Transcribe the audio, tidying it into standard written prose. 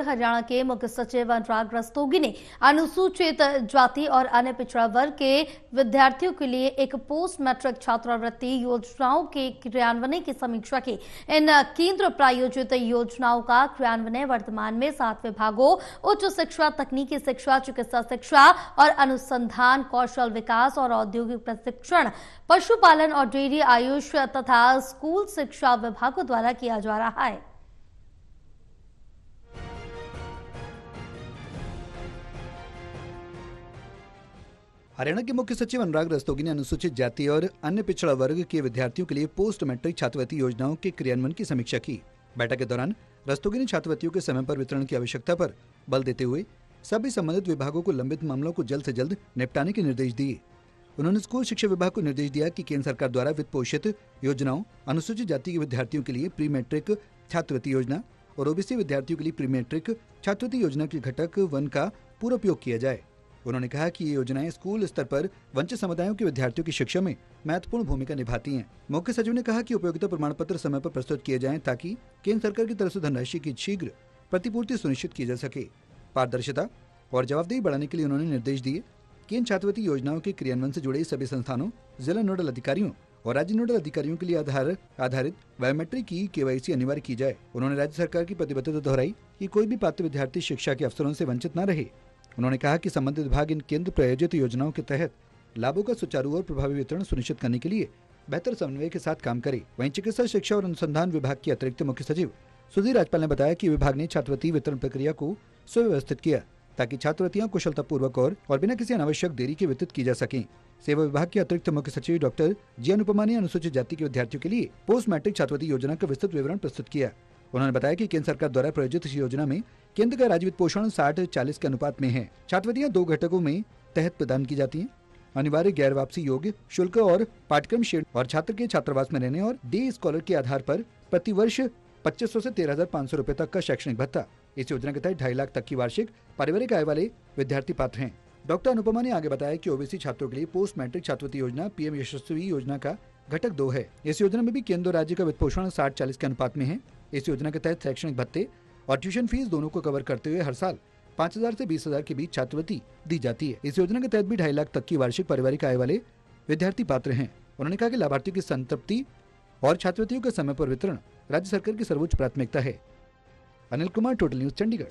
हरियाणा के मुख्य सचिव अनुराग रस्तोगी ने अनुसूचित जाति और अन्य पिछड़ा वर्ग के विद्यार्थियों के लिए एक पोस्ट मैट्रिक छात्रवृत्ति योजनाओं के क्रियान्वयन की समीक्षा की। इन केंद्र प्रायोजित योजनाओं का क्रियान्वयन वर्तमान में 7 विभागों उच्च शिक्षा, तकनीकी शिक्षा, चिकित्सा शिक्षा और अनुसंधान, कौशल विकास और औद्योगिक प्रशिक्षण, पशुपालन और डेयरी, आयुष तथा स्कूल शिक्षा विभागों द्वारा किया जा रहा है। हरियाणा के मुख्य सचिव अनुराग रस्तोगी ने अनुसूचित जाति और अन्य पिछड़ा वर्ग के विद्यार्थियों के लिए पोस्ट मैट्रिक छात्रवृत्ति योजनाओं के क्रियान्वयन की समीक्षा की। बैठक के दौरान रस्तोगी ने छात्रवृत्तियों के समय पर वितरण की आवश्यकता पर बल देते हुए सभी संबंधित विभागों को लंबित मामलों को जल्द से जल्द निपटाने के निर्देश दिए। उन्होंने स्कूल शिक्षा विभाग को निर्देश दिया कि केंद्र सरकार द्वारा वित्त पोषित योजनाओं, अनुसूचित जाति के विद्यार्थियों के लिए प्री मैट्रिक छात्रवृत्ति योजना और ओबीसी विद्यार्थियों के लिए प्री मैट्रिक छात्रवृत्ति योजना के घटक 1 का पूरा उपयोग किया जाए। उन्होंने कहा कि ये योजनाएं स्कूल स्तर पर वंचित समुदायों के विद्यार्थियों की शिक्षा में महत्वपूर्ण भूमिका निभाती हैं। मुख्य सचिव ने कहा कि उपयोगिता प्रमाण पत्र समय पर प्रस्तुत किए जाएं ताकि केंद्र सरकार की तरफ से धनराशि की शीघ्र प्रतिपूर्ति सुनिश्चित की जा सके। पारदर्शिता और जवाबदेही बढ़ाने के लिए उन्होंने निर्देश दिए कि इन छात्रवृत्ति योजनाओं के क्रियान्वयन से जुड़े सभी संस्थानों, जिला नोडल अधिकारियों और राज्य नोडल अधिकारियों के लिए आधारित बायोमेट्रिक की केवाईसी अनिवार्य की जाए। उन्होंने राज्य सरकार की प्रतिबद्धता दोहराई कि कोई भी पात्र विद्यार्थी शिक्षा के अवसरों से वंचित न रहे। उन्होंने कहा कि संबंधित विभाग इन केंद्र प्रायोजित योजनाओं के तहत लाभों का सुचारू और प्रभावी वितरण सुनिश्चित करने के लिए बेहतर समन्वय के साथ काम करे। वहीं चिकित्सा शिक्षा और अनुसंधान विभाग के अतिरिक्त मुख्य सचिव सुधीर राजपाल ने बताया कि विभाग ने छात्रवृत्ति वितरण प्रक्रिया को सुव्यवस्थित किया ताकि छात्रवृत्तियां कुशलतापूर्वक और बिना किसी अनावश्यक देरी के वितरित की जा सकें। सेवा विभाग के अतिरिक्त मुख्य सचिव डॉक्टर जी अनुपमा ने अनुसूचित जाति के विद्यार्थियों के लिए पोस्ट मैट्रिक छात्रवृत्ति योजना का विस्तृत विवरण प्रस्तुत किया। उन्होंने बताया कि केंद्र सरकार द्वारा प्रायोजित इस योजना में केंद्र का राज्य वित्त पोषण 60-40 के अनुपात में है। छात्रवृत्तियां 2 घटकों में तहत प्रदान की जाती हैं। अनिवार्य गैर वापसी योग्य शुल्क और पाठ्यक्रम शेड और छात्र के छात्रावास में रहने और डे स्कॉलर के आधार पर प्रति वर्ष 2500 से 13,500 रुपए तक का शैक्षणिक भत्ता। इस योजना के तहत 2.5 लाख तक की वार्षिक पारिवारिक आय वाले विद्यार्थी पात्र हैं। डॉक्टर अनुपमा ने आगे बताया कि ओबीसी छात्रों के लिए पोस्ट मैट्रिक छात्रवृत्ति योजना पीएम यशस्वी योजना का घटक 2 है। इस योजना में भी केंद्र और राज्य का वित्त पोषण 60-40 के अनुपात में है। इस योजना के तहत शैक्षणिक भत्ते और ट्यूशन फीस दोनों को कवर करते हुए हर साल 5,000 से 20,000 के बीच छात्रवृत्ति दी जाती है। इस योजना के तहत भी 2.5 लाख तक की वार्षिक पारिवारिक आय वाले विद्यार्थी पात्र हैं। उन्होंने कहा कि लाभार्थियों की संतृप्ति और छात्रवृत्तियों के समय पर वितरण राज्य सरकार की सर्वोच्च प्राथमिकता है। Anil Kumar, total news, Chandigarh.